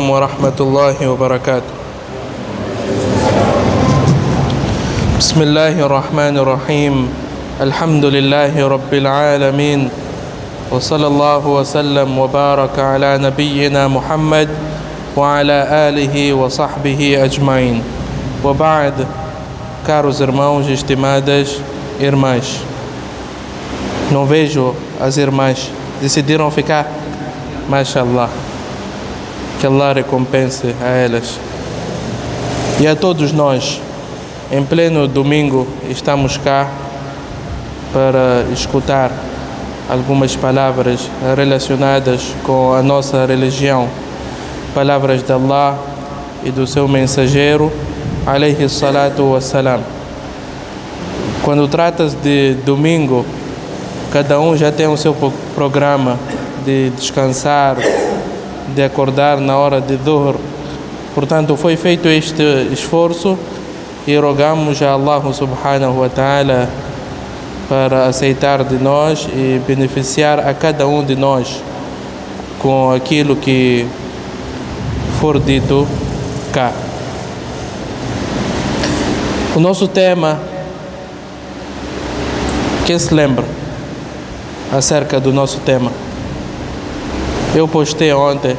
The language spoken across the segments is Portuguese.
ورحمة الله وبركاته. بسم الله الرحمن الرحيم. الحمد لله رب العالمين، وصلى الله وسلم وبارك على نبينا محمد وعلى آله وصحبه أجمعين. وبعد, caros irmãos e estimadas irmãs, não vejo as irmãs, decidiram ficar? Mashallah, que Allah recompense a elas. E a todos nós, em pleno domingo, estamos cá para escutar algumas palavras relacionadas com a nossa religião, palavras de Allah e do seu mensageiro, alayhi salatu wassalam. Quando trata-se de domingo, cada um já tem o seu programa de descansar, de acordar na hora de Dhuhr. Portanto, foi feito este esforço e rogamos a Allah subhanahu wa ta'ala para aceitar de nós e beneficiar a cada um de nós com aquilo que for dito cá. O nosso tema, quem se lembra acerca do nosso tema? Eu postei ontem.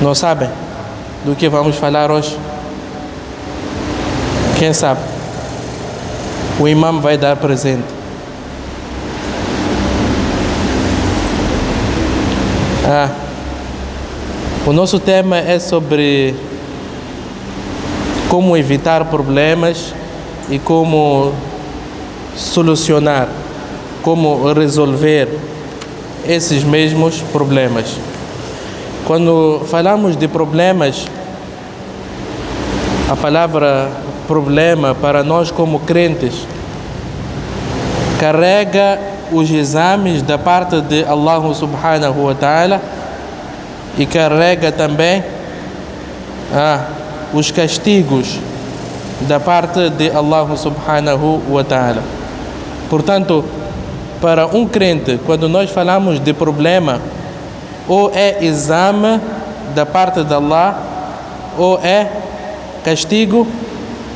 Não sabem do que vamos falar hoje? Quem sabe? O imam vai dar presente. O nosso tema é sobre como evitar problemas e como solucionar, como resolver esses mesmos problemas. Quando falamos de problemas, a palavra problema para nós como crentes carrega os exames da parte de Allah subhanahu wa ta'ala e carrega também os castigos da parte de Allah subhanahu wa ta'ala. Portanto, para um crente, quando nós falamos de problema, ou é exame da parte de Allah, ou é castigo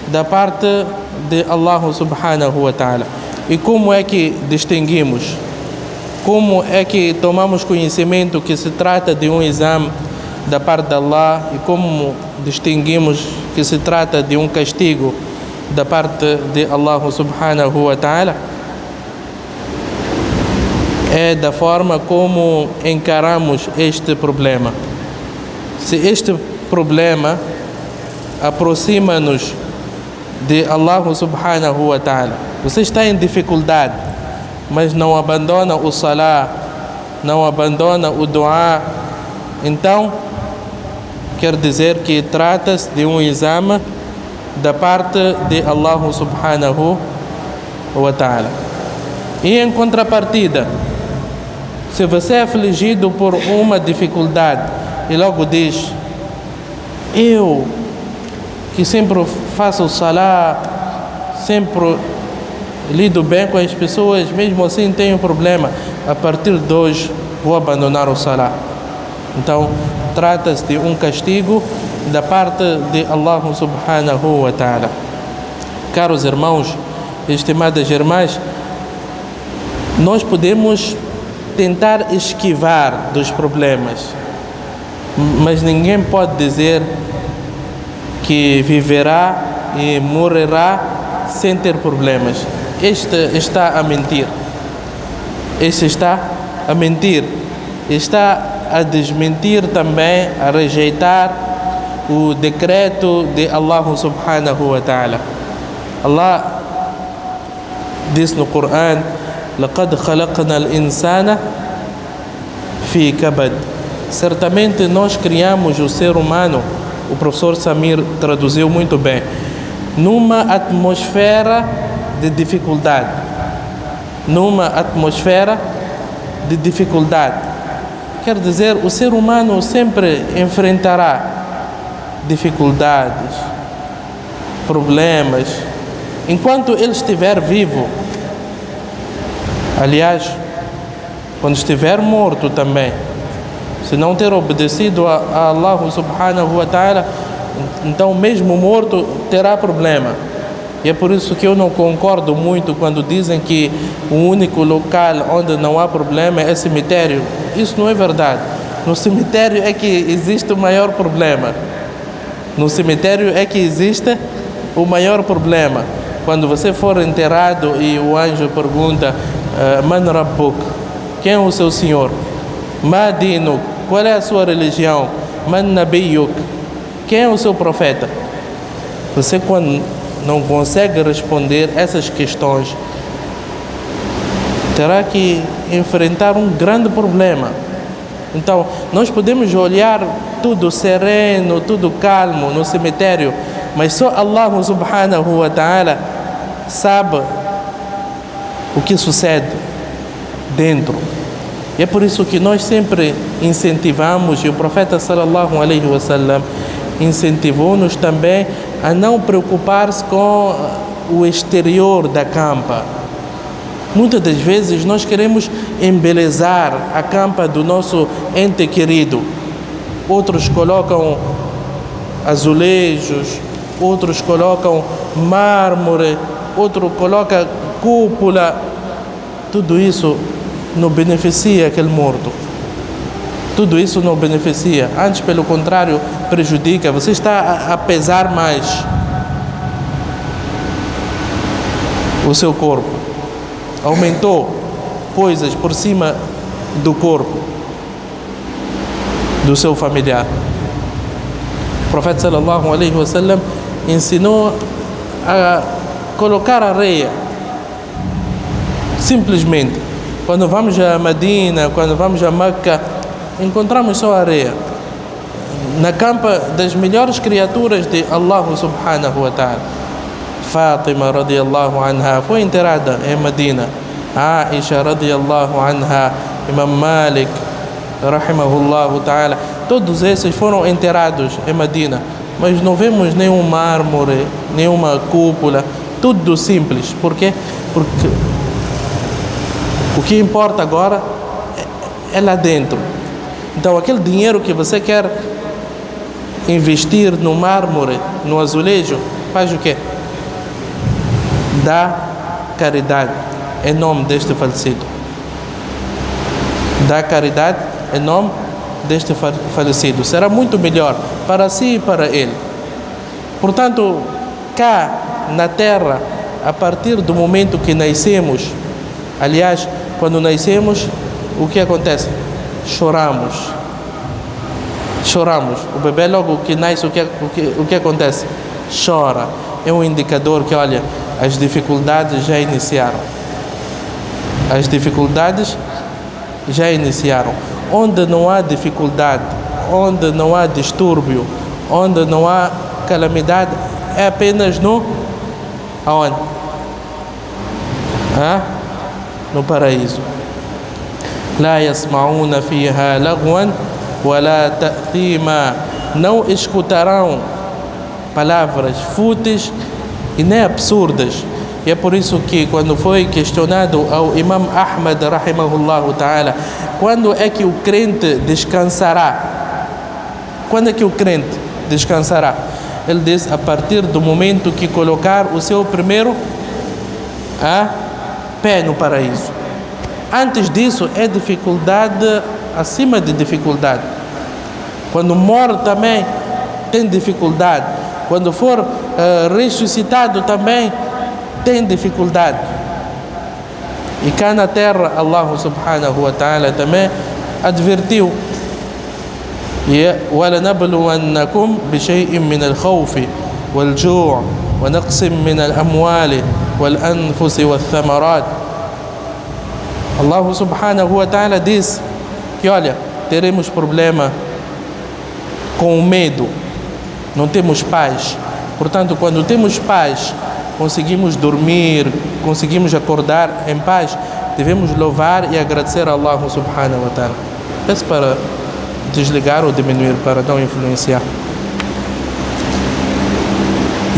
da parte de Allah subhanahu wa ta'ala. E como é que distinguimos? Como é que tomamos conhecimento que se trata de um exame da parte de Allah e como distinguimos que se trata de um castigo da parte de Allah subhanahu wa ta'ala? É da forma como encaramos este problema. Se este problema aproxima-nos de Allah subhanahu wa ta'ala, você está em dificuldade, mas não abandona o salah, não abandona o dua, então quer dizer que trata-se de um exame da parte de Allah subhanahu wa ta'ala. E em contrapartida, se você é afligido por uma dificuldade e logo diz: eu que sempre faço o salah, sempre lido bem com as pessoas, mesmo assim tenho problema, a partir de hoje vou abandonar o salah. Então trata-se de um castigo da parte de Allah subhanahu wa ta'ala. Caros irmãos, estimadas irmãs, nós podemos tentar esquivar dos problemas, mas ninguém pode dizer que viverá e morrerá sem ter problemas. Este está a mentir. Este está a mentir. Está a desmentir também, a rejeitar o decreto de Allah subhanahu wa ta'ala. Allah diz no Coran: لَقَدْ خَلَقْنَا الْإِنسَانَ فِي كَبَدٍ. Certamente nós criamos o ser humano, o professor Samir traduziu muito bem, numa atmosfera de dificuldade. Numa atmosfera de dificuldade. Quer dizer, o ser humano sempre enfrentará dificuldades, problemas, enquanto ele estiver vivo. Aliás, quando estiver morto também, se não ter obedecido a Allah subhanahu wa ta'ala, então mesmo morto terá problema. E é por isso que eu não concordo muito quando dizem que o único local onde não há problema é cemitério. Isso não é verdade. No cemitério é que existe o maior problema. No cemitério é que existe o maior problema. Quando você for enterrado e o anjo pergunta: Man Rabbuk? Quem é o seu senhor? Ma dinuk? Qual é a sua religião? Man Nabiyuk? Quem é o seu profeta? Você, quando não consegue responder essas questões, terá que enfrentar um grande problema. Então, nós podemos olhar tudo sereno, tudo calmo no cemitério, mas só Allah subhanahu wa ta'ala sabe o que sucede dentro. E é por isso que nós sempre incentivamos, e o profeta sallallahu alaihi wasallam incentivou-nos também a não preocupar-se com o exterior da campa. Muitas das vezes nós queremos embelezar a campa do nosso ente querido. Outros colocam azulejos, outros colocam mármore, outro coloca cúpula. Tudo isso não beneficia aquele morto. Tudo isso não beneficia. Antes, pelo contrário, prejudica. Você está a pesar mais o seu corpo. Aumentou coisas por cima do corpo do seu familiar. O profeta sallallahu alaihi wasallam ensinou a colocar areia. Simplesmente, quando vamos a Medina, quando vamos a Meca, encontramos só areia. Na campa das melhores criaturas de Allah subhanahu wa ta'ala, Fátima radiyallahu anha foi enterrada em Medina. Aisha radiyallahu anha, Imam Malik rahimahullahu ta'ala, todos esses foram enterrados em Medina. Mas não vemos nenhum mármore, nenhuma cúpula, tudo simples. Por quê? Porque o que importa agora é lá dentro. Então, aquele dinheiro que você quer investir no mármore, no azulejo, faz o quê? Dá caridade em nome deste falecido. Dá caridade em nome deste falecido. Será muito melhor para si e para ele. Portanto, cá na terra, a partir do momento que nascemos, aliás, quando nascemos, o que acontece? Choramos. O bebê logo que nasce, o que acontece? Chora. É um indicador que, olha, as dificuldades já iniciaram. As dificuldades já iniciaram. Onde não há dificuldade, onde não há distúrbio, onde não há calamidade, é apenas aonde? No paraíso. La yasma'una fiha lagwan wa la ta'thima. Não escutarão palavras fúteis e nem absurdas. E é por isso que, quando foi questionado ao Imam Ahmad rahimahullah ta'ala, quando é que o crente descansará? Quando é que o crente descansará? Ele diz: a partir do momento que colocar o seu primeiro pé no paraíso. Antes disso é dificuldade acima de dificuldade. Quando morre também tem dificuldade. Quando for ressuscitado também tem dificuldade. E cá na terra, Allah subhanahu wa ta'ala também advertiu: وَلَنَبْلُوَنَّكُمْ بِشَيْءٍ مِّنَ الْخَوْفِ وَالْجُوعِ وَنَقْصٍ مِّنَ الْأَمْوَالِ وَالْأَنفُسِ وَالثَّمَرَاتِ. Allah subhanahu wa ta'ala diz que, olha, teremos problema com o medo, não temos paz. Portanto, quando temos paz, conseguimos dormir, conseguimos acordar em paz, devemos louvar e agradecer a Allah subhanahu wa ta'ala. Peço para desligar ou diminuir para não influenciar.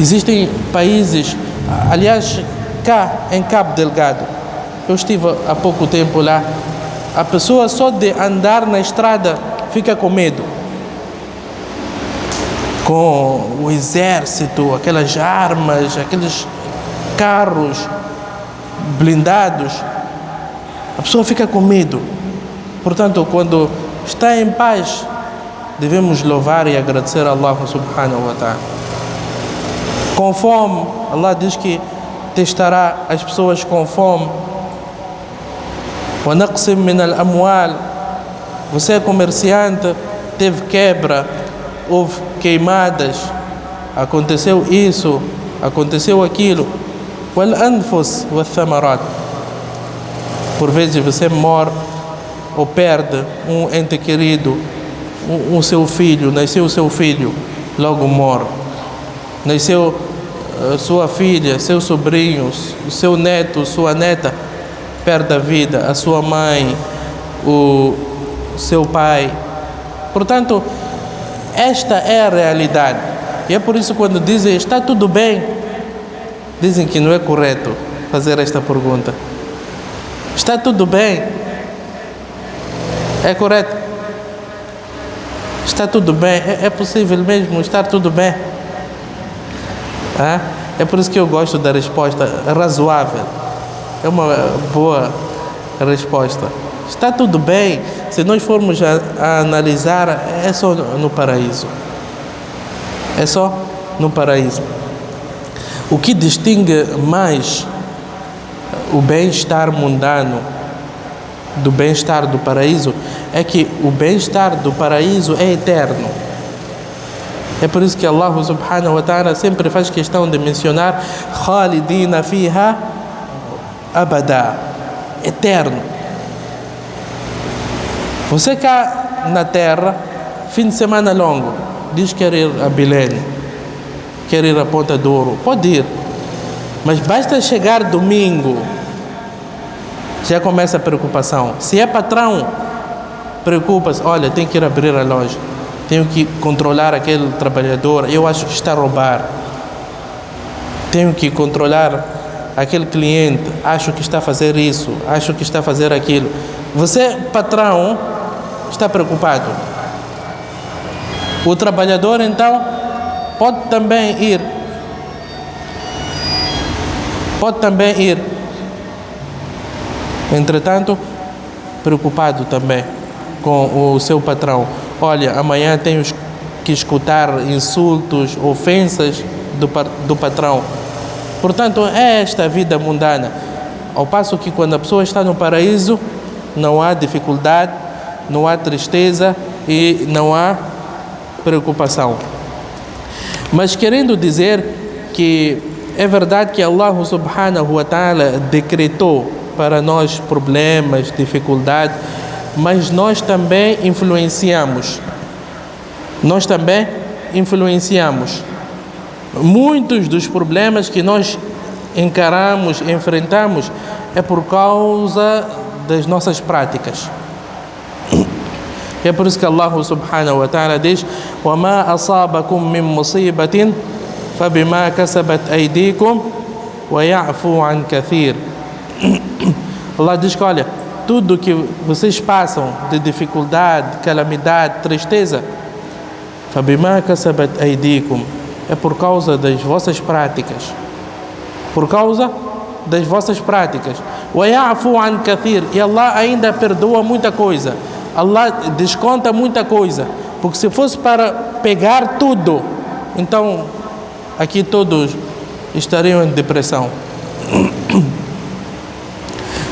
Existem países, aliás, cá em Cabo Delgado, eu estive há pouco tempo lá, A pessoa só de andar na estrada fica com medo. Com o exército, aquelas armas, aqueles carros blindados, a pessoa fica com medo. Portanto, quando está em paz, devemos louvar e agradecer a Allah subhanahu wa ta'ala. Com fome, Allah diz que testará as pessoas com fome. وَنَقْسِمْ مِنَ الْأَمْوَالِ. Você é comerciante, teve quebra, houve queimadas, aconteceu isso, aconteceu aquilo. وَالْأَنْفُسِ وَالثَّمَرَاتِ. Por vezes você morre ou perde um ente querido, seu filho, nasceu seu filho, logo morre. Nasceu sua filha, seus sobrinhos, seu neto, sua neta, perde a vida, a sua mãe, o seu pai. Portanto, esta é a realidade. E é por isso quando dizem, está tudo bem, dizem que não é correto fazer esta pergunta. Está tudo bem? É correto? Está tudo bem? É possível mesmo estar tudo bem? É por isso que eu gosto da resposta razoável. É uma boa resposta. Está tudo bem? Se nós formos a analisar, é só no paraíso. É só no paraíso. O que distingue mais o bem-estar mundano do bem-estar do paraíso é que o bem-estar do paraíso é eterno. É por isso que Allah subhanahu wa ta'ala sempre faz questão de mencionar Khalidina fiha abada, eterno. Você cá na terra, fim de semana longo, diz que quer ir a Belém, quer ir a Ponta do Ouro, pode ir, mas basta chegar domingo, já começa a preocupação. Se é patrão, preocupa-se, olha, tem que ir abrir a loja, tenho que controlar aquele trabalhador, eu acho que está a roubar, tenho que controlar aquele cliente, acho que está a fazer isso, acho que está a fazer aquilo. Você, patrão, está preocupado. O trabalhador, então, pode também ir. Entretanto, preocupado também com o seu patrão. Olha, amanhã tenho que escutar insultos, ofensas do patrão. Portanto, é esta a vida mundana. Ao passo que quando a pessoa está no paraíso, não há dificuldade, não há tristeza e não há preocupação. Mas querendo dizer que é verdade que Allah subhanahu wa ta'ala decretou para nós problemas, dificuldades, mas nós também influenciamos. Muitos dos problemas que nós encaramos, enfrentamos, é por causa das nossas práticas. É por isso que Allah subhanahu wa ta'ala diz: وَمَا أَصَابَكُم مِّن مُّصِيبَةٍ فَبِمَا كَسَبَتْ أَيْدِيكُمْ وَيَعْفُو عَنْ كَثِيرٍ. Allah diz que, olha, tudo que vocês passam de dificuldade, calamidade, tristeza, فَبِمَا كَسَبَتْ أَيْدِيكُمْ, é por causa das vossas práticas. وَيَعْفُو عَنْ كَثِيرٍ, e Allah ainda perdoa muita coisa. Allah desconta muita coisa, porque se fosse para pegar tudo, então aqui todos estariam em depressão.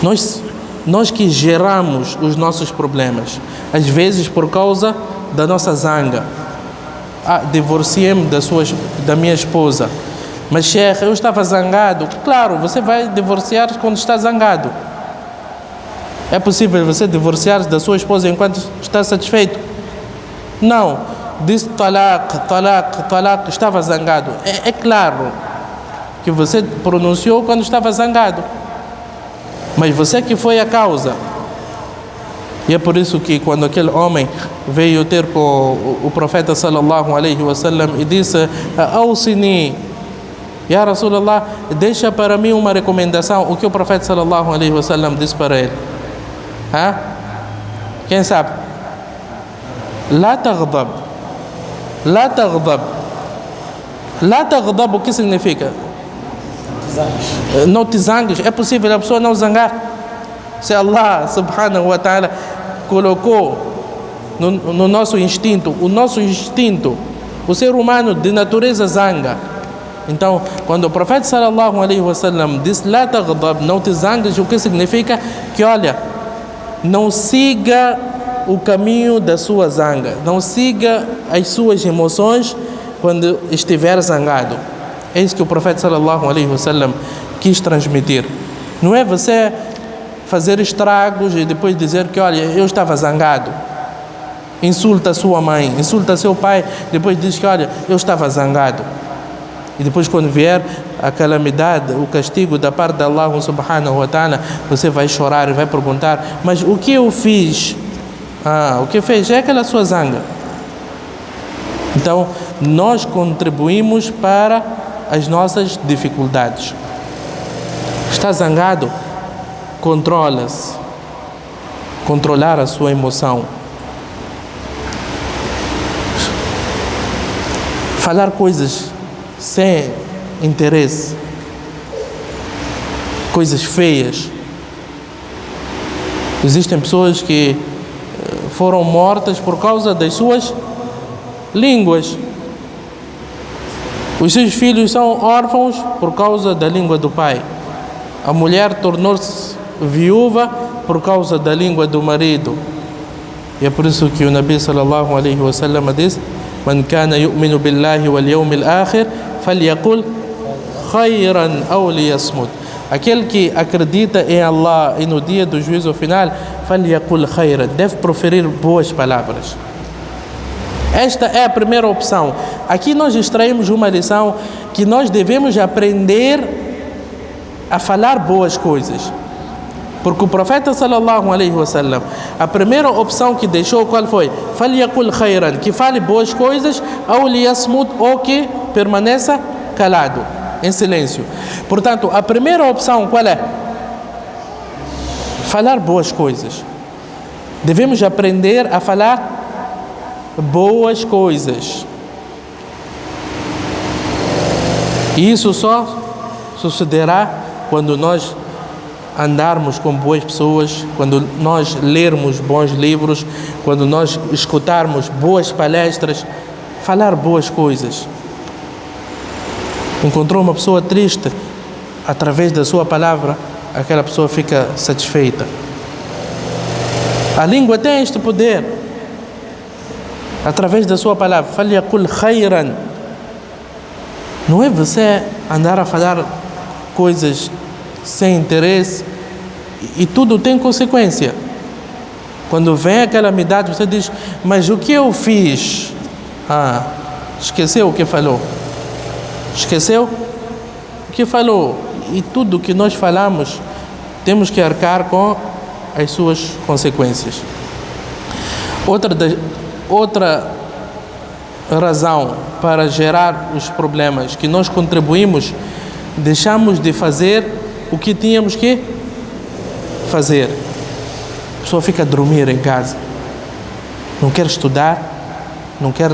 Nós que geramos os nossos problemas, às vezes por causa da nossa zanga. Divorciei-me da minha esposa, mas Sheikh, eu estava zangado. Claro, você vai divorciar quando está zangado. É possível você divorciar da sua esposa enquanto está satisfeito? Não. Disse talaq, estava zangado. É claro que você pronunciou quando estava zangado, mas você que foi a causa. E é por isso que quando aquele homem veio ter com o profeta sallallahu alaihi wasallam e disse: "Awsini, ya Rasulullah, deixa para mim uma recomendação", o que o profeta sallallahu alaihi wasallam disse para ele? Quem sabe? La taghdab. La taghdab. La taghdab, o que significa? Não te zangues. É possível a pessoa não zangar? Se Allah subhanahu wa ta'ala colocou no nosso instinto, o ser humano de natureza zanga. Então, quando o profeta sallallahu alaihi wasallam disse la taghdab, não te zangues, o que significa? Que olha, não siga o caminho da sua zanga, não siga as suas emoções quando estiver zangado. É isso que o profeta sallallahu alaihi wasallam quis transmitir. Não é você fazer estragos e depois dizer que olha, eu estava zangado. Insulta a sua mãe, insulta seu pai, depois diz que olha, eu estava zangado. E depois quando vier a calamidade, o castigo da parte de Allah subhanahu wa ta'ala, você vai chorar e vai perguntar, mas o que eu fiz? O que fez é aquela sua zanga. Então, nós contribuímos para as nossas dificuldades. Está zangado? Controla-se. Controlar a sua emoção. Falar coisas sem interesse, coisas feias. Existem pessoas que foram mortas por causa das suas línguas. Os seus filhos são órfãos por causa da língua do pai. A mulher tornou-se viúva por causa da língua do marido. E é por isso que o Nabi sallallahu alaihi wasallam disse: "Man kana yu'minu billahi wal yawmil akhir falyaqul khayran aw liyasmut." Aquele que acredita em Allah e no dia do juízo final, falyaqul khayran, deve proferir boas palavras. Esta é a primeira opção. Aqui nós extraímos uma lição que nós devemos aprender a falar boas coisas. Porque o profeta sallallahu alaihi wasallam, a primeira opção que deixou qual foi? Falyaqul khayran, que fale boas coisas, aw liyasmut, ou que permaneça calado, em silêncio. Portanto, a primeira opção qual é? Falar boas coisas. Devemos aprender a falar boas coisas. E isso só sucederá quando nós andarmos com boas pessoas, quando nós lermos bons livros, quando nós escutarmos boas palestras, falar boas coisas. Encontrou uma pessoa triste, através da sua palavra, aquela pessoa fica satisfeita. A língua tem este poder. Através da sua palavra, falyaqul khayran. Não é você andar a falar coisas sem interesse e tudo tem consequência. Quando vem a calamidade, você diz, mas o que eu fiz? Esqueceu o que falou. Esqueceu o que falou. E tudo que nós falamos, temos que arcar com as suas consequências. Outra razão para gerar os problemas que nós contribuímos, deixamos de fazer o que tínhamos que fazer. A pessoa fica a dormir em casa, não quer estudar, não quer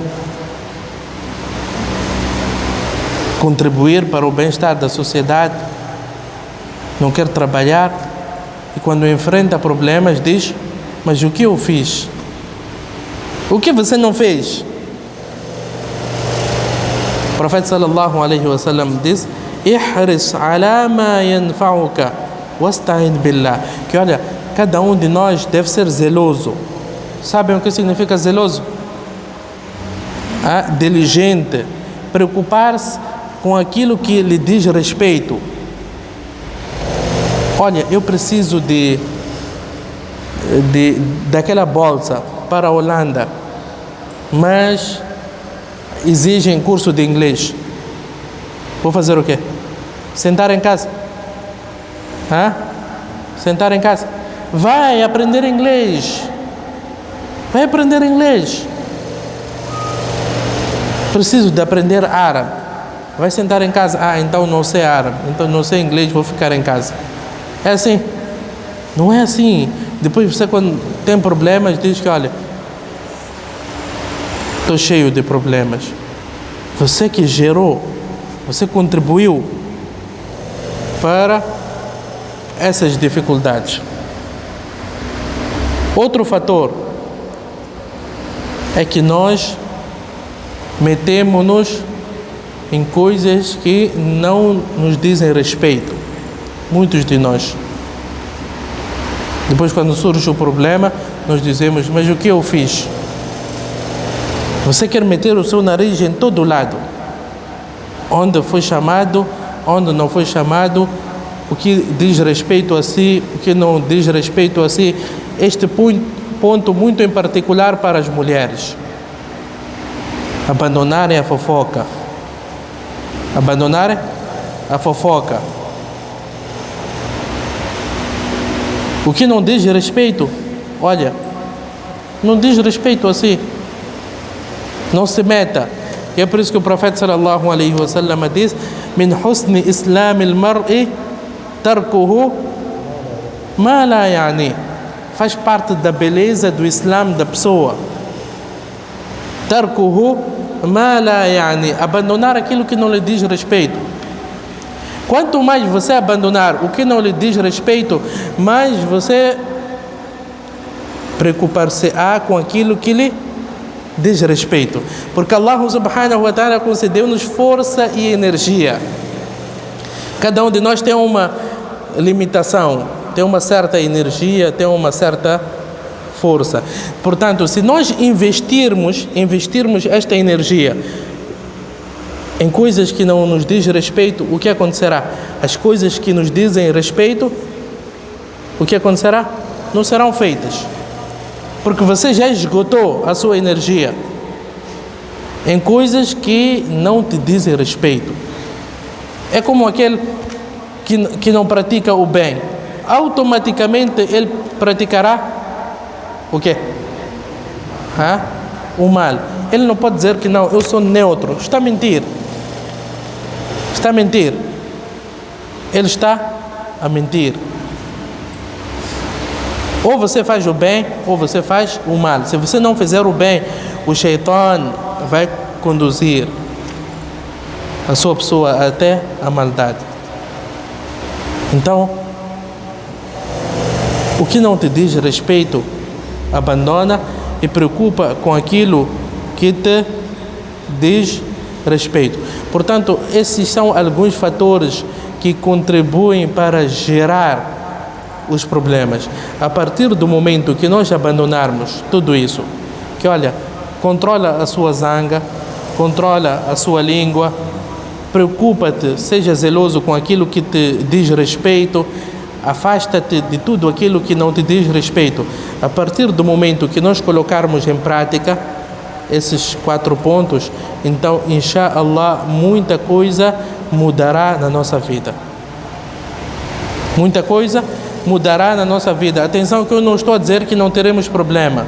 contribuir para o bem-estar da sociedade, não quer trabalhar, e quando enfrenta problemas diz, mas o que eu fiz? O que você não fez? O profeta sallallahu alaihi wasallam diz, ihris ala ma yanfa'uka wasta'in billah. Que olha, cada um de nós deve ser zeloso. Sabem o que significa zeloso? Diligente, preocupar-se com aquilo que lhe diz respeito. Olha, eu preciso daquela bolsa para a Holanda, mas exigem curso de inglês. Vou fazer o quê? Sentar em casa? Sentar em casa? Vai aprender inglês. Vai aprender inglês. Preciso de aprender árabe. Vai sentar em casa. Então não sei árabe, então não sei inglês, vou ficar em casa. É assim? Não é assim. Depois você, quando tem problemas, diz que, olha, estou cheio de problemas. Você que gerou, você contribuiu para essas dificuldades. Outro fator é que nós metemos-nos em coisas que não nos dizem respeito. Muitos de nós. Depois, quando surge o problema, nós dizemos, mas o que eu fiz? Você quer meter o seu nariz em todo lado. Onde foi chamado, onde não foi chamado, o que diz respeito a si, o que não diz respeito a si. Este ponto muito em particular para as mulheres. Abandonarem a fofoca. Abandonarem a fofoca. O que não diz respeito, olha, não diz respeito a si. Não se meta. E é por isso que o profeta sallallahu alaihi wasallam diz: "Min husni islam al-mar'i tarkuhu ma la yani." Faz parte da beleza do Islã da pessoa. Tarkuhu ma la yani. Abandonar aquilo que não lhe diz respeito. Quanto mais você abandonar o que não lhe diz respeito, mais você preocupar-se-á com aquilo que lhe diz respeito. Porque Allah subhanahu wa ta'ala concedeu-nos força e energia. Cada um de nós tem uma limitação, tem uma certa energia, tem uma certa força. Portanto, se nós investirmos esta energia em coisas que não nos diz respeito, o que acontecerá? As coisas que nos dizem respeito, o que acontecerá? Não serão feitas. Porque você já esgotou a sua energia em coisas que não te dizem respeito. É como aquele que não pratica o bem. Automaticamente ele praticará o quê? O mal. Ele não pode dizer que não, eu sou neutro. Está a mentir. Está a mentir. Ele está a mentir. Ou você faz o bem, ou você faz o mal. Se você não fizer o bem, o Shaitan vai conduzir a sua pessoa até a maldade. Então, o que não te diz respeito, abandona e preocupa com aquilo que te diz respeito. Portanto, esses são alguns fatores que contribuem para gerar os problemas. A partir do momento que nós abandonarmos tudo isso, que olha, controla a sua zanga, controla a sua língua, preocupa-te, seja zeloso com aquilo que te diz respeito, afasta-te de tudo aquilo que não te diz respeito. A partir do momento que nós colocarmos em prática esses 4 pontos, então, inshallah, muita coisa mudará na nossa vida. Muita coisa mudará na nossa vida. Atenção que eu não estou a dizer que não teremos problema.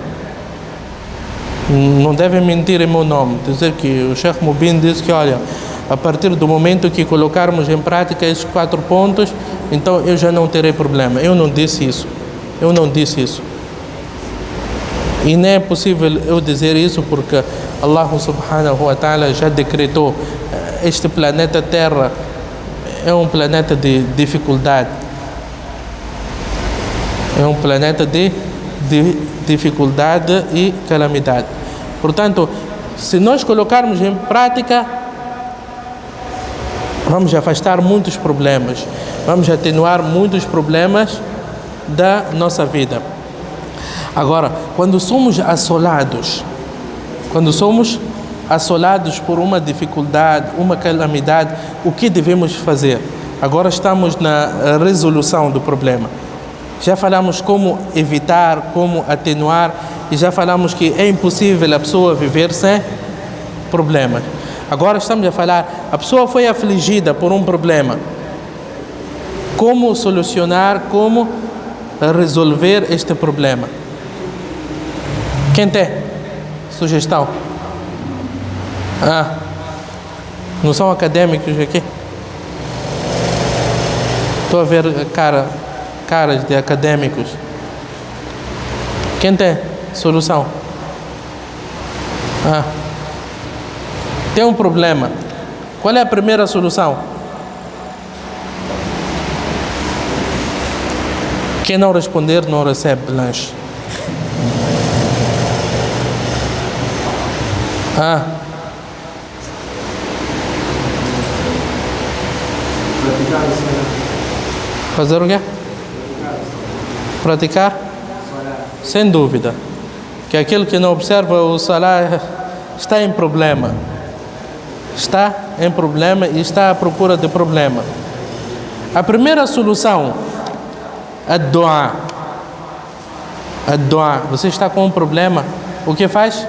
Não devem mentir em meu nome. Dizer que o Sheikh Mubin disse que, olha, a partir do momento que colocarmos em prática esses 4 pontos, então eu já não terei problema. Eu não disse isso. Eu não disse isso. E nem é possível eu dizer isso porque Allah subhanahu wa ta'ala já decretou. Este planeta Terra é um planeta de dificuldade. É um planeta de dificuldade e calamidade. Portanto, se nós colocarmos em prática, vamos afastar muitos problemas, vamos atenuar muitos problemas da nossa vida. Agora, quando somos assolados por uma dificuldade, uma calamidade, o que devemos fazer? Agora estamos na resolução do problema. Já falamos como evitar, como atenuar, e já falamos que é impossível a pessoa viver sem problemas. Agora estamos a falar, a pessoa foi afligida por um problema. Como solucionar, como resolver este problema? Quem tem sugestão? Não são acadêmicos aqui? Estou a ver caras de acadêmicos. Quem tem solução? Tem um problema. Qual é a primeira solução? Quem não responder não recebe lanche. Fazer o quê? Praticar? Sem dúvida. Que aquele que não observa o salah está em problema. Está em problema e está à procura de problema. A primeira solução, a dua. A dua. Você está com um problema, o que faz?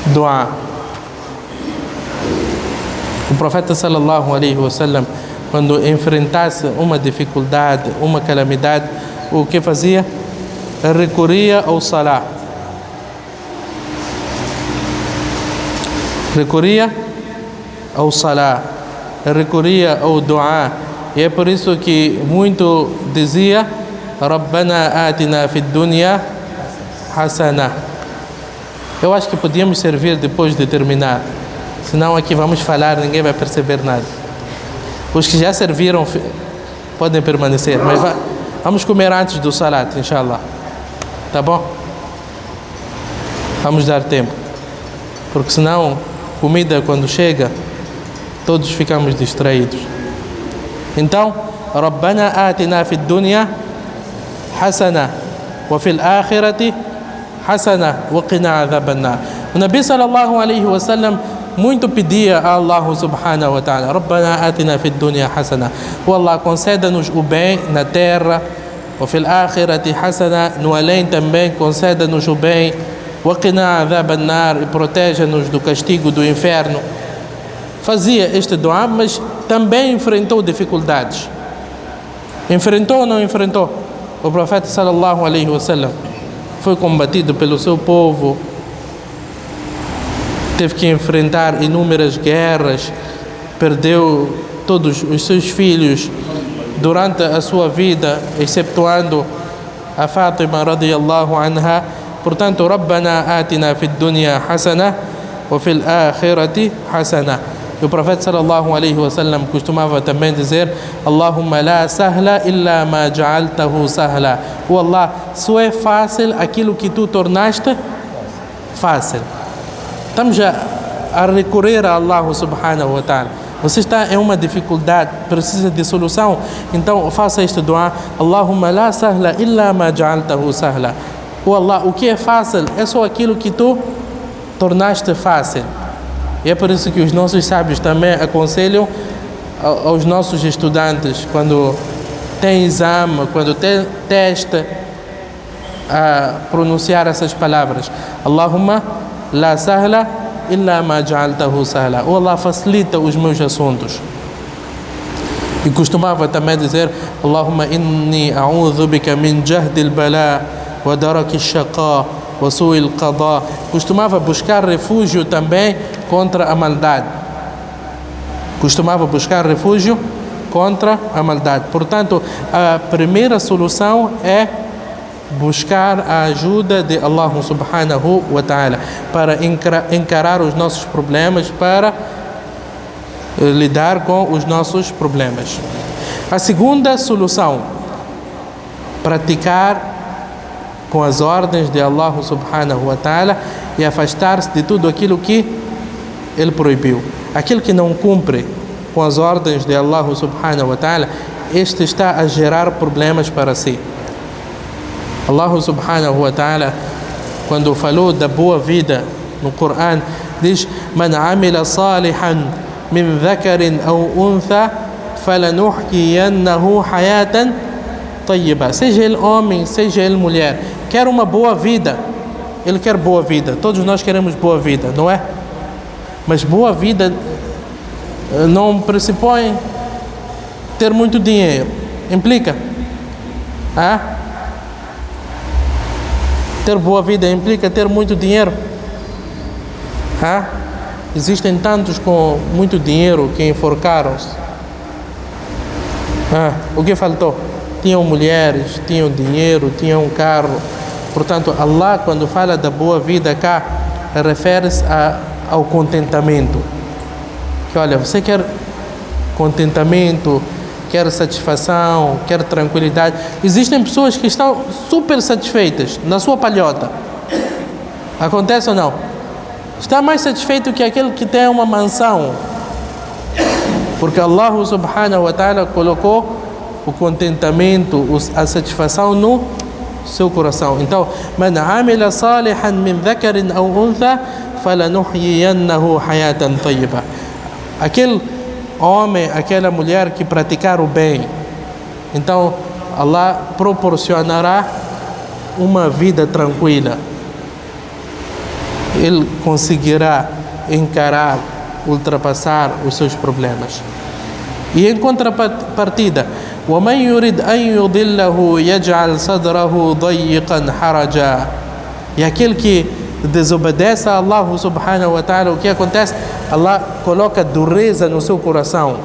Dua. O profeta sallallahu alaihi wasallam, quando enfrentasse uma dificuldade, uma calamidade, o que fazia? Recorria ao salah. Recorria ao salah. Recorria ao dua. E é por isso que muito dizia: Rabbana atina fid dunya hasana. Eu acho que podíamos servir depois de terminar. Senão aqui vamos falar, ninguém vai perceber nada. Os que já serviram podem permanecer. Mas vamos comer antes do salat, inshallah. Tá bom? Vamos dar tempo. Porque senão, comida quando chega, todos ficamos distraídos. Então, Rabbana atina fid dunya hasana wa fil akhirati hasana wa qina adhaban nar. O Nabi sallallahu alaihi wasallam muito pedia a Allah subhanahu wa ta'ala: Rabbana atina fid dunya hasana. O Allah, conceda-nos o bem na terra. Wa fil akhirati hasana. No além também conceda-nos o bem. Wa qina adhaban nar. E proteja-nos do castigo do inferno. Fazia este dua, mas também enfrentou dificuldades. Enfrentou ou não enfrentou? O profeta sallallahu alaihi wasallam foi combatido pelo seu povo, teve que enfrentar inúmeras guerras, perdeu todos os seus filhos durante a sua vida, exceptuando a Fátima radiyallahu anha. Portanto, Rabbana atina fid dunya hasana wa fil akhirati hasana. E o profeta sallallahu alaihi wasallam costumava também dizer: Allahumma la sahla illa ma ja'altahu sahla. O Allah, só é fácil aquilo que tu tornaste fácil. Estamos a recorrer a Allah subhanahu wa ta'ala. Você está em uma dificuldade, precisa de solução, então faça este dua: Allahumma la sahla illa ma ja'altahu sahla. O Allah, o que é fácil é só aquilo que tu tornaste fácil. E é por isso que os nossos sábios também aconselham aos nossos estudantes, quando tem exame, quando tem teste, a pronunciar essas palavras: Allahumma la sahla illa ma ja'altahu sahla. O Allah, facilita os meus assuntos. E costumava também dizer: Allahumma inni a'udhu bika min jahdil bala wa daraki shaqa wa su'il qada. Costumava buscar refúgio também contra a maldade. Costumava buscar refúgio contra a maldade. Portanto, a primeira solução é buscar a ajuda de Allah subhanahu wa ta'ala para encarar os nossos problemas, para lidar com os nossos problemas. A segunda solução: praticar com as ordens de Allah subhanahu wa ta'ala e afastar-se de tudo aquilo que Ele proibiu. Aquilo que não cumpre com as ordens de Allah subhanahu wa ta'ala, este está a gerar problemas para si. Allah subhanahu wa ta'ala, quando falou da boa vida no Coran, diz: Man amila salihan min dhakarin aw untha falanuhyiyannahu hayatan tayyiba. Seja ele homem, seja ele mulher, quer uma boa vida. Ele quer boa vida. Todos nós queremos boa vida, não é? Mas boa vida não pressupõe ter muito dinheiro. Implica? Ter boa vida implica ter muito dinheiro? Existem tantos com muito dinheiro que enforcaram-se. O que faltou? Tinham mulheres, tinham dinheiro, tinham um carro, Portanto, Allah, quando fala da boa vida cá, refere-se ao contentamento. Que olha, você quer contentamento, quer satisfação, quer tranquilidade. Existem pessoas que estão super satisfeitas na sua palhota. Acontece ou não? Está mais satisfeito que aquele que tem uma mansão. Porque Allah subhanahu wa ta'ala colocou o contentamento, a satisfação no seu coração. Então, man amila salihan min dhakarin aw untha falanuhyiyannahu hayatan tayyiba. Aquele homem, aquela mulher que praticar o bem, então Allah proporcionará uma vida tranquila. Ele conseguirá encarar, ultrapassar os seus problemas. E em contrapartida, وَمَنْ يُرِدْ أَنْ يُضِلَّهُ يَجْعَلْ صَدْرَهُ ضَيِّقًا حَرَجًا. E aquele que desobedece a Allah subhanahu wa ta'ala, o que acontece? Allah coloca dureza no seu coração.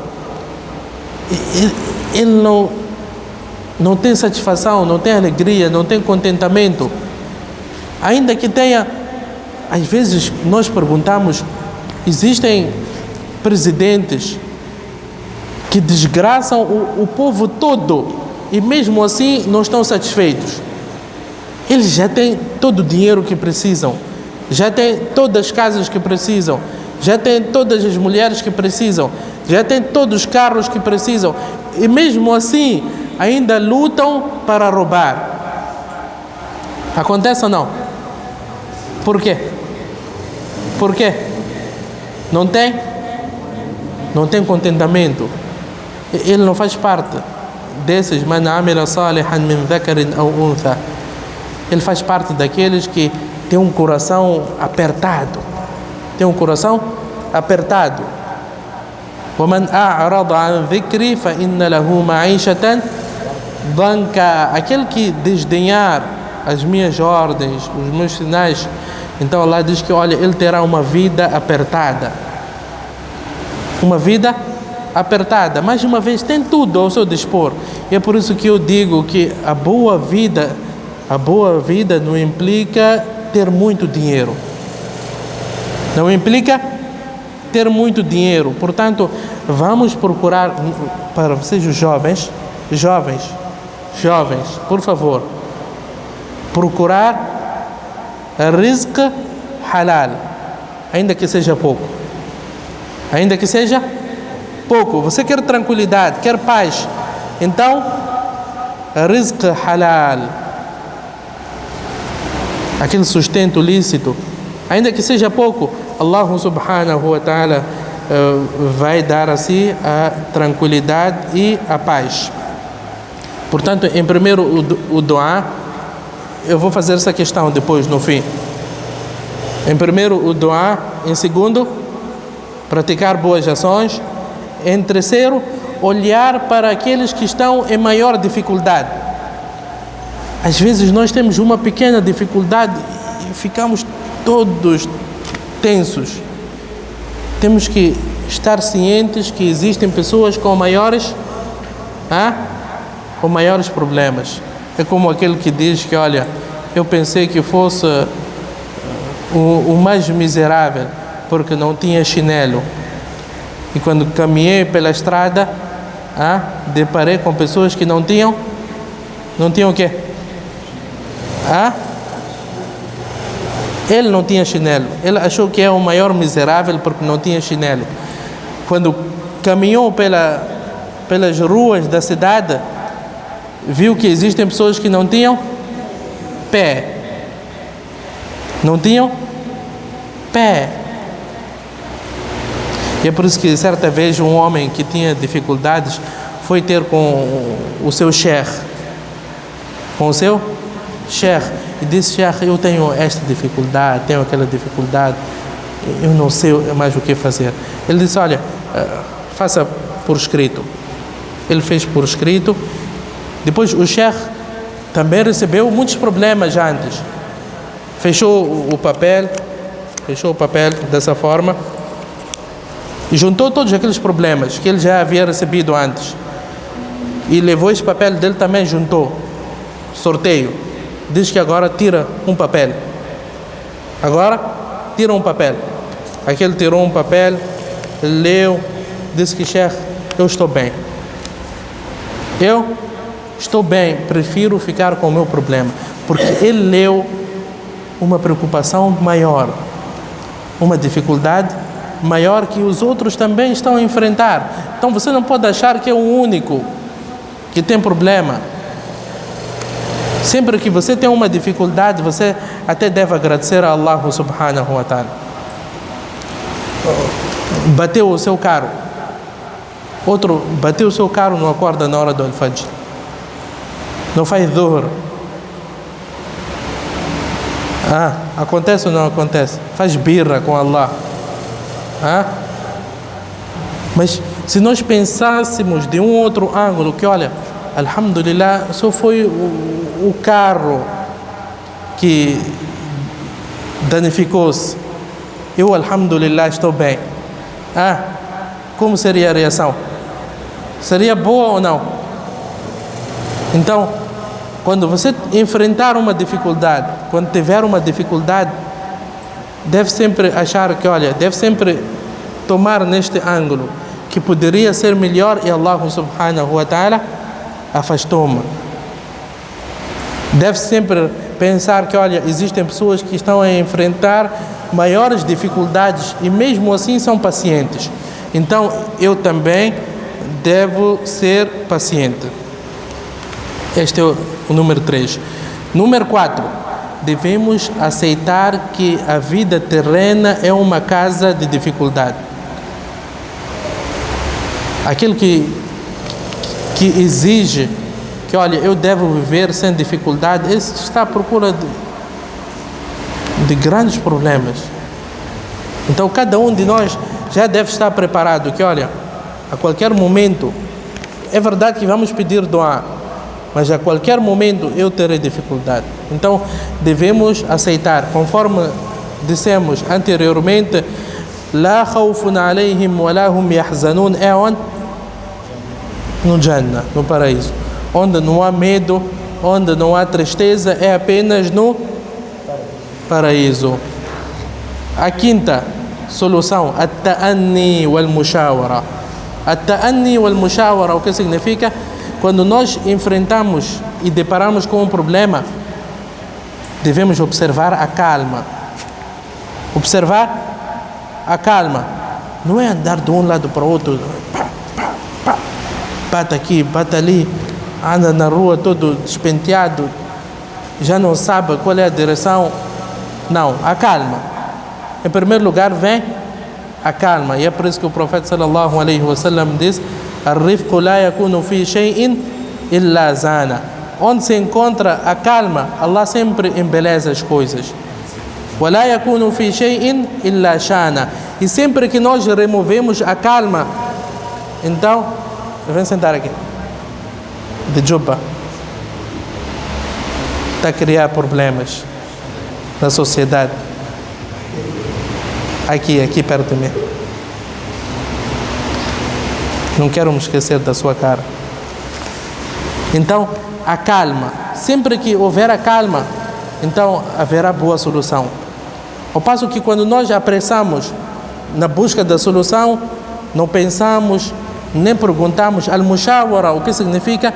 Ele não tem satisfação, não tem alegria, não tem contentamento. Ainda que tenha, às vezes nós perguntamos, existem presidentes que desgraçam o povo todo e mesmo assim não estão satisfeitos. Eles já têm todo o dinheiro que precisam, já têm todas as casas que precisam, já têm todas as mulheres que precisam, já têm todos os carros que precisam e mesmo assim ainda lutam para roubar. Acontece ou não? Por quê? Por quê? Não tem contentamento. Ele não faz parte desses man amila salihan min dhakarin aw untha. Ele faz parte daqueles que tem um coração apertado. Tem um coração apertado. وَمَنْ أَعْرَضَ عَنْ ذِكْرِي فَإِنَّ لَهُ مَعِيشَةً ضَنْكًا. Aquele que desdenhar as minhas ordens, os meus sinais, então Allah diz que, olha, ele terá uma vida apertada. Uma vida apertada, mais uma vez tem tudo ao seu dispor. E é por isso que eu digo que a boa vida não implica ter muito dinheiro. Não implica ter muito dinheiro. Portanto, vamos procurar, para vocês os jovens, por favor, procurar rizq halal, ainda que seja pouco. Ainda que seja pouco. Você quer tranquilidade, quer paz, então rizq halal, aquele sustento lícito, ainda que seja pouco, Allah subhanahu wa ta'ala vai dar assim a tranquilidade e a paz. Portanto, em primeiro o du'a, eu vou fazer essa questão depois no fim. Em primeiro o du'a, em segundo praticar boas ações, em terceiro olhar para aqueles que estão em maior dificuldade. Às vezes nós temos uma pequena dificuldade e ficamos todos tensos. Temos que estar cientes que existem pessoas com maiores problemas. É como aquele que diz que, olha, eu pensei que fosse o mais miserável porque não tinha chinelo. E quando caminhei pela estrada, deparei com pessoas que não tinham o quê? Ele não tinha chinelo. Ele achou que é o maior miserável porque não tinha chinelo. Quando caminhou pelas ruas da cidade, viu que existem pessoas que não tinham pé. Não tinham pé. E é por isso que certa vez um homem que tinha dificuldades foi ter com o seu sheikh. E disse: sheikh, eu tenho esta dificuldade, tenho aquela dificuldade, eu não sei mais o que fazer. Ele disse: olha, faça por escrito. Ele fez por escrito. Depois o sheikh também recebeu muitos problemas antes. Fechou o papel dessa forma e juntou todos aqueles problemas que ele já havia recebido antes e levou esse papel dele também, juntou, sorteio. diz que agora tira um papel. Agora tira um papel. Aquele tirou um papel, leu, disse que Sheikh, eu estou bem. Eu estou bem, prefiro ficar com o meu problema. Porque ele leu uma preocupação maior, uma dificuldade maior que os outros também estão a enfrentar. Então você não pode achar que é o único que tem problema. Sempre que você tem uma dificuldade, você até deve agradecer a Allah subhanahu wa ta'ala. Bateu o seu carro. Outro bateu o seu carro, não acorda na hora do Al-Fajr. Não faz dhuhr. Acontece ou não acontece? Faz birra com Allah. Mas se nós pensássemos de um outro ângulo, que olha, alhamdulillah, só foi o carro que danificou-se. Eu, alhamdulillah, estou bem. Como seria a reação? Seria boa ou não? Então, quando você enfrentar uma dificuldade, quando tiver uma dificuldade, deve sempre achar que, olha, deve sempre tomar neste ângulo, que poderia ser melhor e Allah subhanahu wa ta'ala afastou-me. Deve sempre pensar que, olha, existem pessoas que estão a enfrentar maiores dificuldades e mesmo assim são pacientes. Então, eu também devo ser paciente. Este é o número 3. Número 4. Devemos aceitar que a vida terrena é uma casa de dificuldade. Aquilo que exige que, olha, eu devo viver sem dificuldade, esse está à procura de grandes problemas. Então, cada um de nós já deve estar preparado que, olha, a qualquer momento, é verdade que vamos pedir doa, mas a qualquer momento eu terei dificuldade. Então, devemos aceitar, conforme dissemos anteriormente, La khawfun alayhim wa la hum yahzanun, é onde? No Jannah, no paraíso. Onde não há medo, onde não há tristeza, é apenas no paraíso. A quinta solução, at-ta'anni wal-mushawara. At-ta'anni wal-mushawara, o que significa? Quando nós enfrentamos e deparamos com um problema, devemos observar a calma. Observar a calma. Não é andar de um lado para o outro, bate aqui, bate ali, anda na rua todo despenteado, já não sabe qual é a direção. Não, a calma. Em primeiro lugar vem a calma. E é por isso que o profeta sallallahu alaihi wasallam diz: "Ar-rifqu la yakunu fi shay'in illa zana." Onde se encontra a calma, Allah sempre embeleza as coisas. "Wa la yakunu fi shay'in illa shana." E sempre que nós removemos a calma, então, vem sentar aqui. De juba. Está a criar problemas na sociedade. Aqui perto de mim. Não quero me esquecer da sua cara. Então, a calma. Sempre que houver a calma, então haverá boa solução. Ao passo que quando nós apressamos na busca da solução, não pensamos, nem perguntamos al-mushawara, o que significa?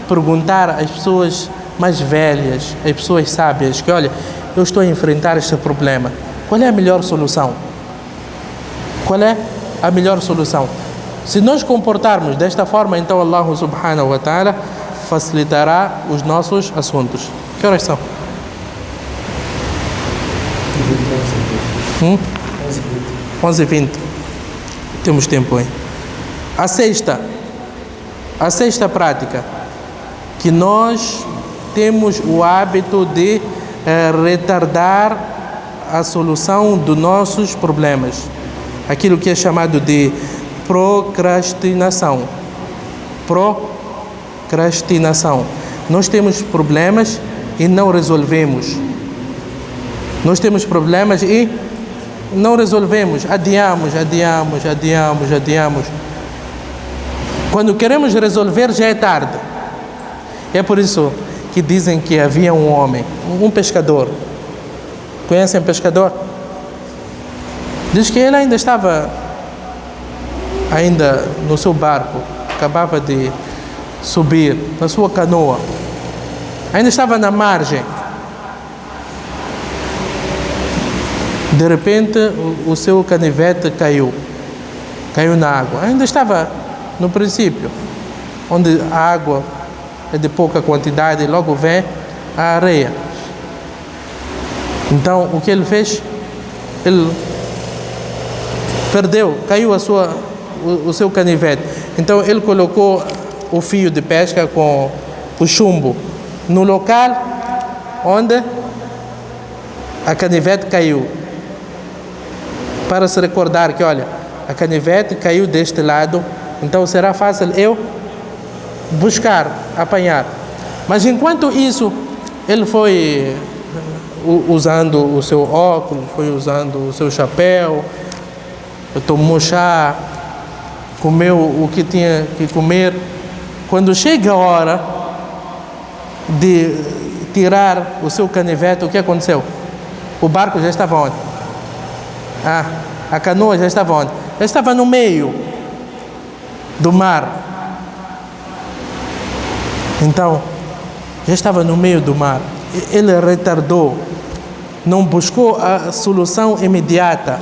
Perguntar às pessoas mais velhas, às pessoas sábias, que olha, eu estou a enfrentar este problema. Qual é a melhor solução? Qual é a melhor solução? Se nós comportarmos desta forma, então Allah subhanahu wa ta'ala facilitará os nossos assuntos. Que horas são? 11h20. Temos tempo aí. A sexta prática, que nós temos o hábito de retardar a solução dos nossos problemas. Aquilo que é chamado de procrastinação. Procrastinação. Nós temos problemas e não resolvemos. Nós temos problemas e não resolvemos. Adiamos. Quando queremos resolver, já é tarde. É por isso que dizem que havia um homem, um pescador. Conhecem pescador? Diz que ele ainda estava no seu barco, acabava de subir na sua canoa, ainda estava na margem. De repente o seu canivete caiu na água. Ainda estava no princípio, onde a água é de pouca quantidade e logo vem a areia. Então o que ele fez? Ele caiu o seu canivete. Então ele colocou o fio de pesca com o chumbo no local onde a canivete caiu, para se recordar que, olha, a canivete caiu deste lado, então será fácil eu buscar, apanhar. Mas enquanto isso, ele foi usando o seu óculos, foi usando o seu chapéu, tomou chá, comeu o que tinha que comer. Quando chega a hora de tirar o seu canivete, o que aconteceu? O barco já estava onde? A canoa já estava onde? Já estava no meio do mar. Então, já estava no meio do mar. Ele retardou, não buscou a solução imediata.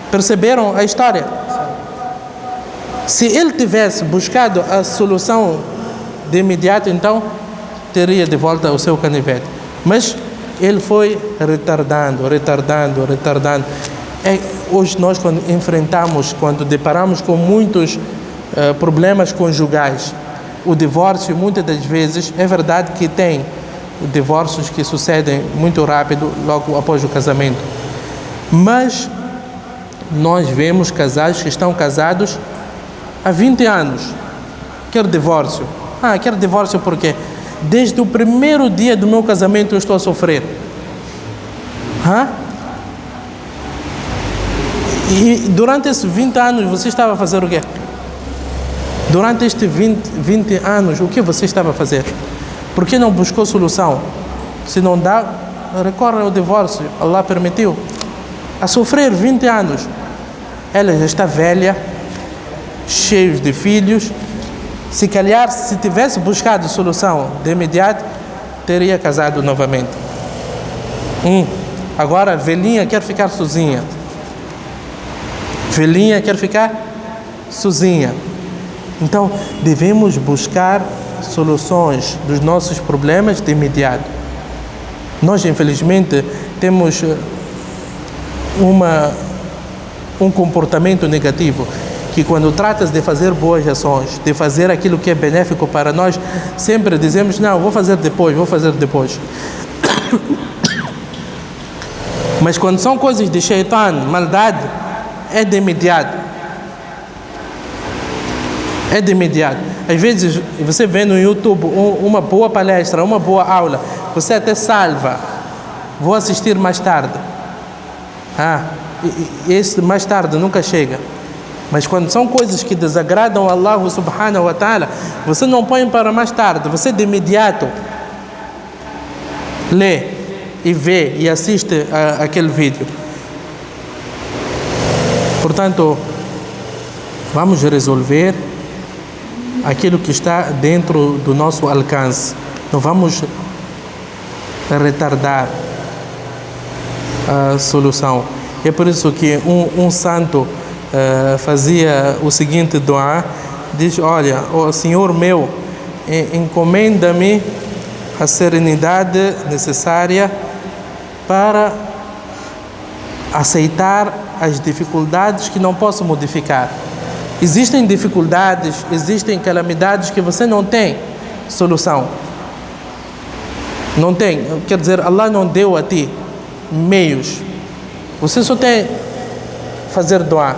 Perceberam a história? Se ele tivesse buscado a solução de imediato, então teria de volta o seu canivete. Mas ele foi retardando. Hoje nós, quando deparamos com muitos problemas conjugais, o divórcio, muitas das vezes, é verdade que tem divórcios que sucedem muito rápido logo após o casamento. Mas nós vemos casais que estão casados há 20 anos. Quero divórcio. Quero divórcio porque desde o primeiro dia do meu casamento eu estou a sofrer. E durante esses 20 anos você estava a fazer o quê? Durante estes 20 anos, o que você estava a fazer? Por que não buscou solução? Se não dá, recorre ao divórcio. Allah permitiu. A sofrer 20 anos. Ela já está velha, cheia de filhos. Se calhar, se tivesse buscado solução de imediato, teria casado novamente. Agora, velhinha quer ficar sozinha. Então, devemos buscar soluções dos nossos problemas de imediato. Nós, infelizmente, temos um comportamento negativo, que quando trata de fazer boas ações, de fazer aquilo que é benéfico para nós, sempre dizemos, não, vou fazer depois. Mas quando são coisas de shaitan, maldade, é de imediato. Às vezes você vê no YouTube uma boa palestra, uma boa aula, você até salva, vou assistir mais tarde. Esse mais tarde nunca chega. Mas quando são coisas que desagradam Allah subhanahu wa ta'ala, você não põe para mais tarde, você de imediato lê e vê e assiste aquele vídeo. Portanto, vamos resolver aquilo que está dentro do nosso alcance. Não vamos retardar a solução. É por isso que um santo fazia o seguinte dua, diz, olha, ó Senhor meu, encomenda-me a serenidade necessária para aceitar as dificuldades que não posso modificar. Existem dificuldades, existem calamidades que você não tem solução. Não tem, quer dizer, Allah não deu a ti meios. Você só tem fazer dua.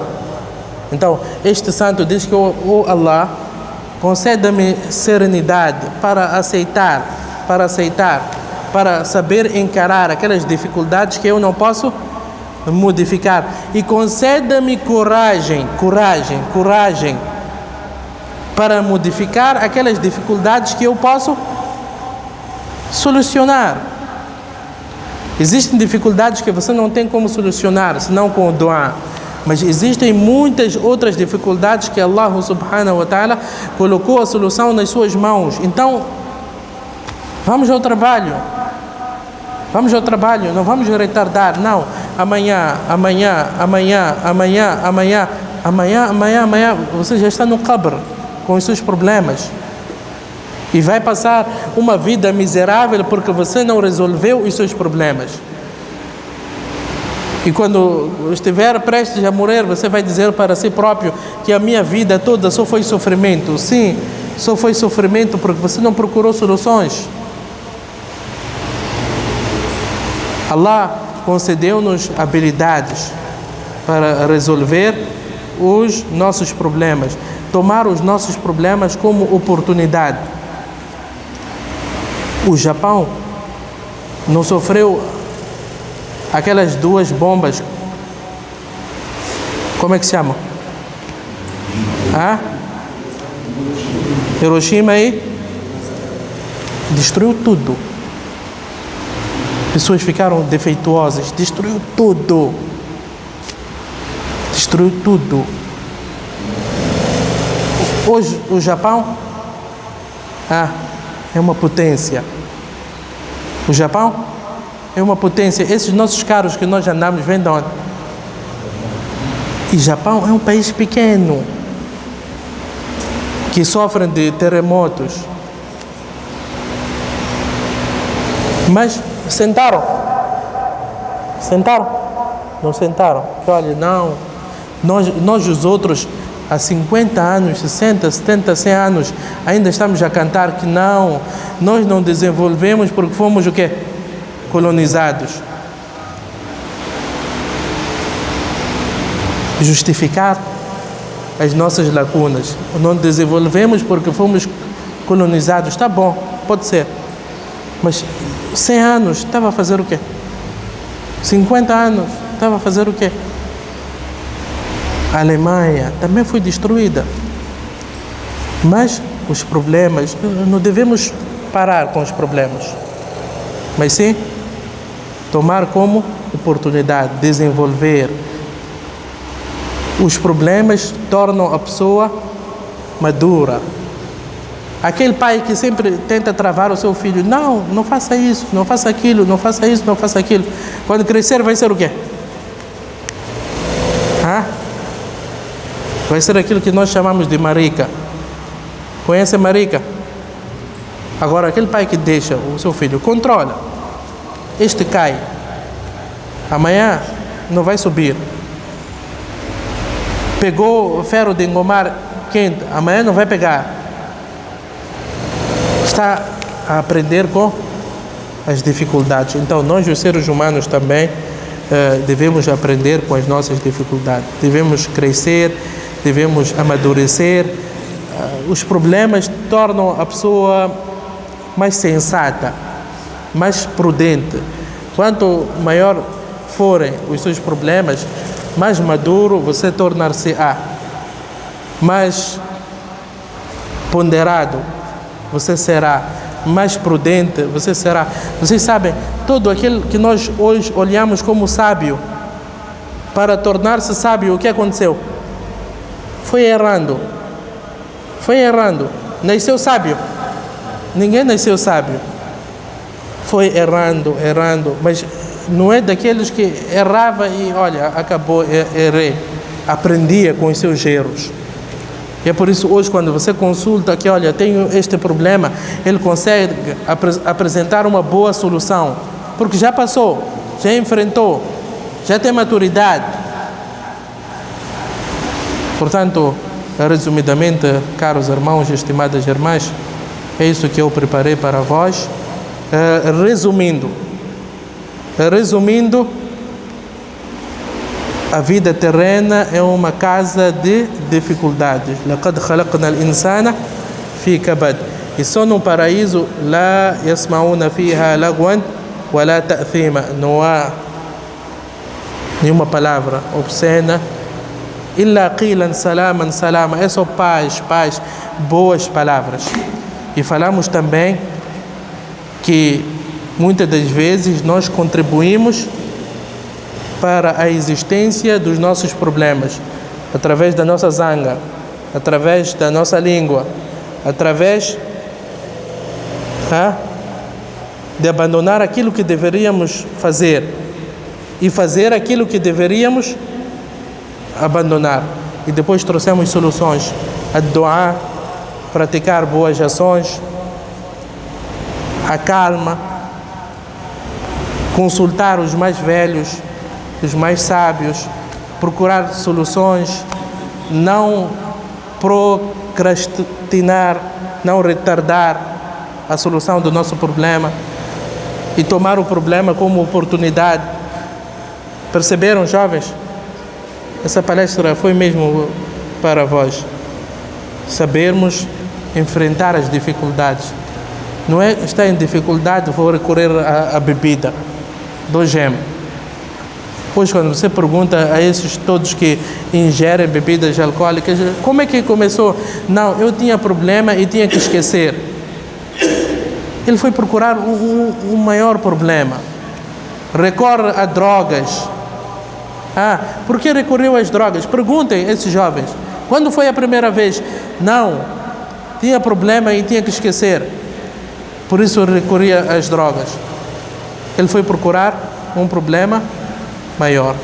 Então, este santo diz que, oh Allah, conceda-me serenidade para aceitar, para saber encarar aquelas dificuldades que eu não posso modificar. E conceda-me coragem para modificar aquelas dificuldades que eu posso solucionar. Existem dificuldades que você não tem como solucionar, senão com o du'a. Mas existem muitas outras dificuldades que Allah subhanahu wa ta'ala colocou a solução nas suas mãos. Então, vamos ao trabalho. Vamos ao trabalho, não vamos retardar. Não, amanhã, você já está no qabr com os seus problemas. E vai passar uma vida miserável porque você não resolveu os seus problemas. E quando estiver prestes a morrer, você vai dizer para si próprio que a minha vida toda só foi sofrimento. Sim, só foi sofrimento porque você não procurou soluções. Allah concedeu-nos habilidades para resolver os nossos problemas, tomar os nossos problemas como oportunidade. O Japão não sofreu aquelas 2 bombas, como é que se chama? Hiroshima aí destruiu tudo. Pessoas ficaram defeituosas, destruiu tudo. Destruiu tudo. Hoje o Japão é uma potência. O Japão é uma potência. Esses nossos carros que nós andamos, vêm de onde? E Japão é um país pequeno que sofre de terremotos. Mas sentaram? Não sentaram? Olha, não. Nós os outros, há 50 anos, 60, 70, 100 anos, ainda estamos a cantar que não, nós não desenvolvemos porque fomos o quê? Colonizados. Justificar as nossas lacunas. Não desenvolvemos porque fomos colonizados. Está bom, pode ser. Mas 100 anos, estava a fazer o quê? 50 anos, estava a fazer o quê? A Alemanha também foi destruída. Mas os problemas, não devemos parar com os problemas, mas sim tomar como oportunidade, desenvolver. Os problemas tornam a pessoa madura. Aquele pai que sempre tenta travar o seu filho, não faça isso, não faça aquilo, não faça isso, não faça aquilo. Quando crescer vai ser o quê? Vai ser aquilo que nós chamamos de marica. Conhece a marica? Agora, aquele pai que deixa o seu filho, controla. Este cai. Amanhã não vai subir. Pegou ferro de engomar quente, amanhã não vai pegar. Está a aprender com as dificuldades. Então, nós, os seres humanos, também devemos aprender com as nossas dificuldades. Devemos crescer, devemos amadurecer. Os problemas tornam a pessoa mais sensata, mais prudente. Quanto maior forem os seus problemas, mais maduro você tornar-se-á, mais ponderado você será, mais prudente você será. Vocês sabem, todo aquele que nós hoje olhamos como sábio, para tornar-se sábio, o que aconteceu? Foi errando. Nasceu sábio? Ninguém nasceu sábio. Foi errando, mas não é daqueles que errava e, olha, acabou, errei. Aprendia com os seus erros. E é por isso hoje quando você consulta que, olha, tenho este problema, ele consegue apresentar uma boa solução, porque já passou, já enfrentou, já tem maturidade. Portanto, resumidamente, caros irmãos e estimadas irmãs, é isso que eu preparei para vós. Resumindo, a vida terrena é uma casa de dificuldades. لَقَدْ خَلَقْنَا الْإِنسَانَ فِي كَبَدٍ. E só no paraíso, لَا يَسْمَعُونَ فِيهَا لَغْوًا وَلَا تَأْثِيمًا. Não há nenhuma palavra obscena. إِلَّا قِيلًا سَلَامًا سَلَامًا. É só paz, boas palavras. E falamos também que muitas das vezes nós contribuímos para a existência dos nossos problemas, através da nossa zanga, através da nossa língua, através de abandonar aquilo que deveríamos fazer e fazer aquilo que deveríamos abandonar. E depois trouxemos soluções, a doar, praticar boas ações, a calma, consultar os mais velhos, os mais sábios, procurar soluções, não procrastinar, não retardar a solução do nosso problema e tomar o problema como oportunidade. Perceberam, jovens? Essa palestra foi mesmo para vós. Sabermos enfrentar as dificuldades. Não é estar em dificuldade, vou recorrer à bebida, do gem. Pois quando você pergunta a esses todos que ingerem bebidas alcoólicas, como é que começou? Não, eu tinha problema e tinha que esquecer. Ele foi procurar um maior problema. Recorre a drogas. Por que recorreu às drogas? Perguntem a esses jovens. Quando foi a primeira vez? Não, tinha problema e tinha que esquecer. Por isso recorria às drogas. Ele foi procurar um problema maior.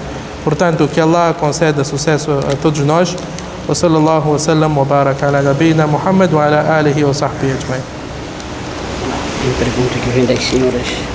Portanto, que Allah conceda sucesso a todos nós. Wa sallallahu wa sallam wa baraka ala nabina Muhammad wa ala alihi wa sahbihi ajma'in. Uma pergunta que vem das senhoras.